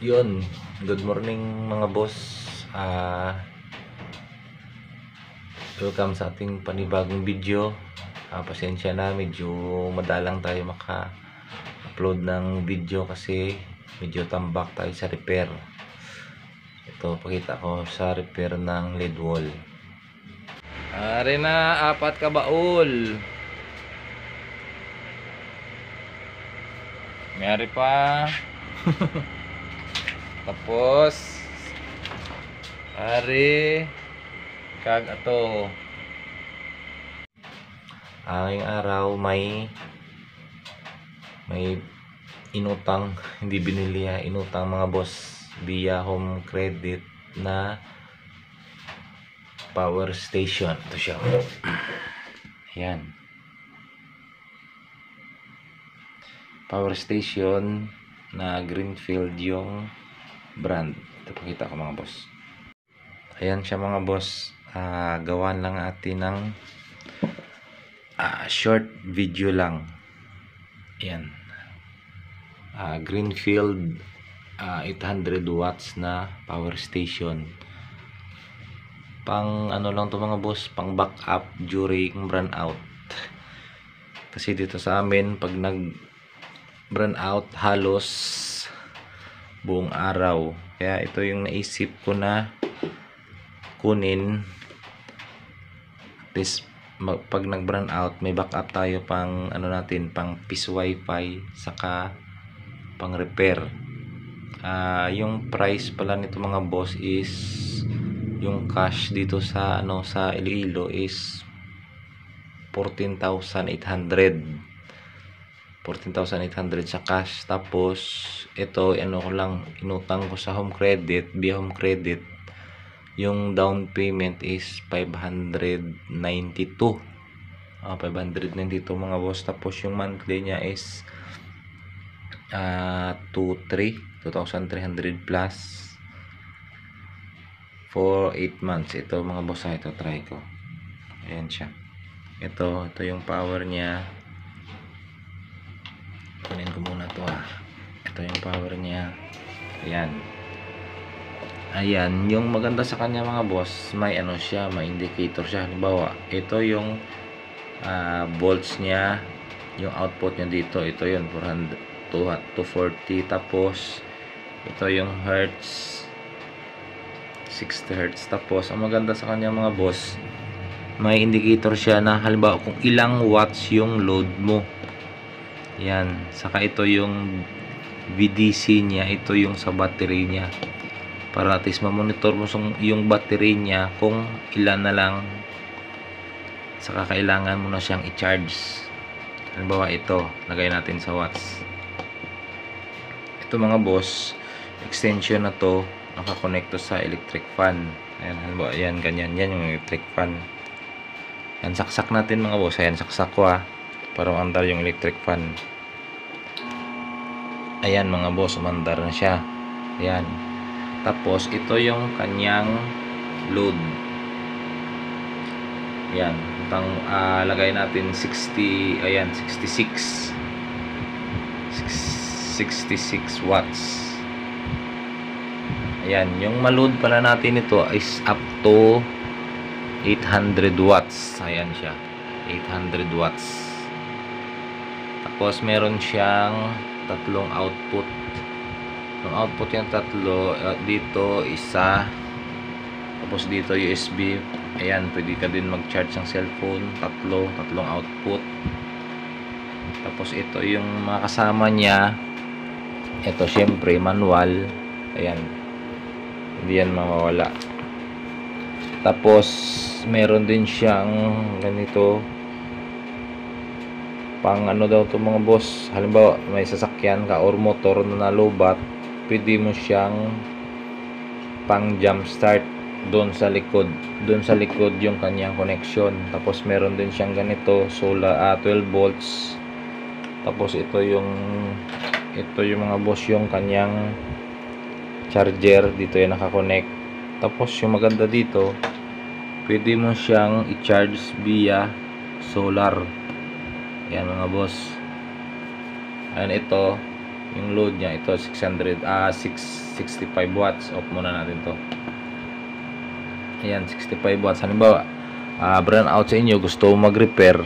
Yun, good morning mga boss. Welcome sa ating panibagong video. Pasensya na, medyo madalang tayo maka-upload ng video kasi medyo tambak tayo sa repair. Ito, pakita ko sa repair ng LED wall. Ari na, 4 ka baul. Mayari pa. Tapos ari kag ato ang araw may inutang, hindi binili inutang mga boss via home credit na power station. Ito siya. Ayan, power station na Greenfield yung brand. Ito pakita ko mga boss. Ayan siya mga boss. Gawan lang atin ng short video lang. Ayan, Greenfield 800 watts na power station. Pang ano lang to mga boss, pang backup during brownout. Kasi dito sa amin pag nag brownout halos buong araw, kaya ito yung naisip ko na kunin. At least pag nag brownout may backup tayo pang ano natin, pang piece wifi saka pang repair. Yung price pala nito mga boss is yung cash dito sa ano sa Iloilo is 14,800 sa cash. Tapos ito ano ko lang, inutang ko sa home credit, via home credit. Yung down payment is 592 mga boss. Tapos yung monthly niya is 2,300 plus for 8 months. Ito mga boss, ito try ko. Ayan siya. Ito yung power niya. Kunin ko muna to. Ito yung power niya. Ayan, yung maganda sa kanya mga boss, may ano siya, may indicator siya. Halimbawa, ito yung volts niya, yung output niya dito. Ito yun, 240. Tapos ito yung hertz, 60 hertz. Tapos ang maganda sa kanya mga boss, may indicator siya na halimbawa kung ilang watts yung load mo. Yan, saka ito yung VDC niya, ito yung sa battery niya, para at least ma-monitor mo yung battery niya kung ilan na lang, saka kailangan mo na siyang i-charge. Halimbawa ito, lagay natin sa watts. Ito mga boss, extension na to, nakakonekto sa electric fan. Ayan, halimbawa yan, ganyan, yan yung electric fan. Yan, saksak natin mga boss. Ayan, saksak ko para maandar yung electric fan. Ayan mga boss, umandar na siya. Ayan. Tapos ito yung kanyang load. Ayan, lagay natin 60, ayan, 66 watts. Ayan, yung ma-load pala natin ito is up to 800 watts. Ayan siya, 800 watts. Tapos meron siyang tatlong output. Yung output yung tatlo, dito isa, tapos dito USB. Ayan, pwede ka din mag-charge ng cellphone. Tatlong output. Tapos ito yung mga kasama niya. Ito syempre manual. Ayan, hindi yan mawawala. Tapos meron din siyang ganito, pang ano daw to mga boss, halimbawa may sasakyan ka or motor na nalobat, pwede mo siyang pang jump start doon sa likod. Yung kanyang connection. Tapos meron din siyang ganito, solar 12 volts. Tapos ito yung mga boss, yung kanyang charger dito yung nakakonect. Tapos yung maganda dito, pwede mo siyang i-charge via solar. Yan mga boss. Ayan, ito yung load niya. Ito 665 watts. Off muna natin to. Ayan, 65 watts. Halimbawa, brand out sa inyo, gusto mag-repair,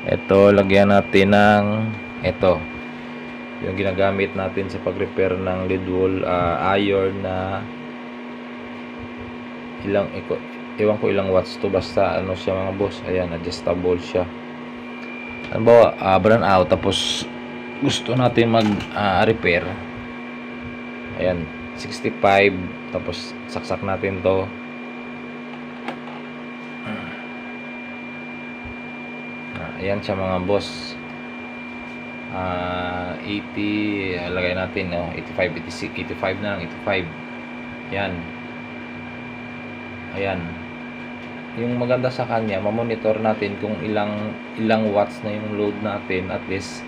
ito lagyan natin ng ito yung ginagamit natin sa pag-repair ng lead wall iron na ewan ko ilang watts to, basta ano siya mga boss. Ayan, adjustable siya. Halimbawa, brand out, tapos gusto natin mag repair. Ayan, 65, tapos saksak natin to. Ayan siya mga boss. 80, lagay natin 85, 86, 85 na lang, 85. Ayan. Ayan. Yung maganda sa kanya, mamonitor natin kung ilang watts na yung load natin. At least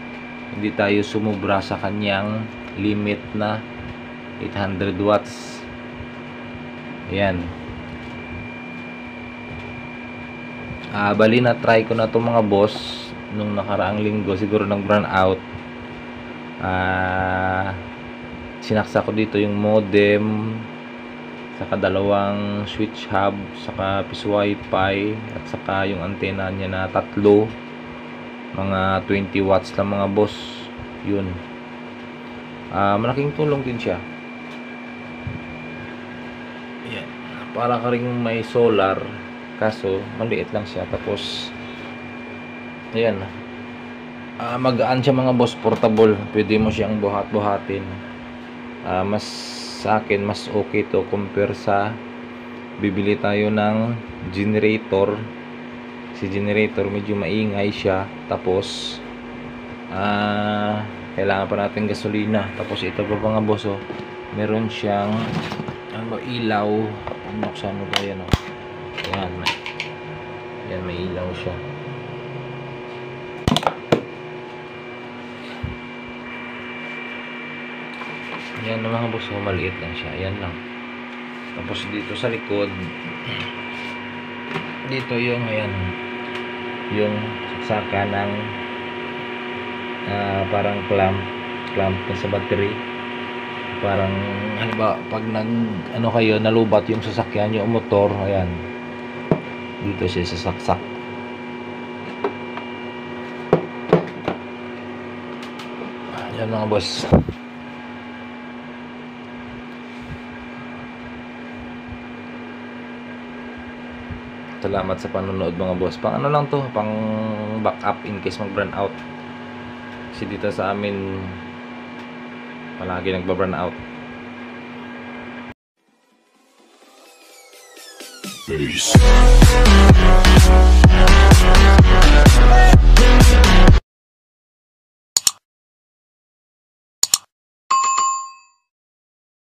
hindi tayo sumubra sa kanyang limit na 800 watts. Ayan. Bali na try ko na to mga boss nung nakaraang linggo, siguro nag brand out. Sinaksa ko dito yung modem, saka dalawang switch hub, saka piece wifi, at saka yung antena niya na tatlo, mga 20 watts lang mga boss. Yun, malaking tulong din siya. Ayan. Para ka rin may solar, kaso maliit lang siya. Tapos ayan, magaan siya mga boss, portable, pwede mo siyang buhat-buhatin. Mas sa akin, mas okay to compare sa bibili tayo ng generator. Si generator medyo maingay siya, tapos kailangan pa natin gasolina. Tapos ito pa mga boss, meron siyang ilaw. Buksan mo ba yan? Yan, may ilaw siya. Yan mga boss, maliit lang siya. Yan lang. Tapos dito sa likod, dito yung ayan, yung saksakan ng parang clamp na sa battery. Parang halimbawa pag kayo nalubat yung sasakyan yung motor, ayan, dito siya sasaksak. Yan mga boss. Salamat sa panonood mga boss. Pang ano lang to, pang backup in case mag burn out. Kasi dito sa amin palagi nagba-burn out. Peace.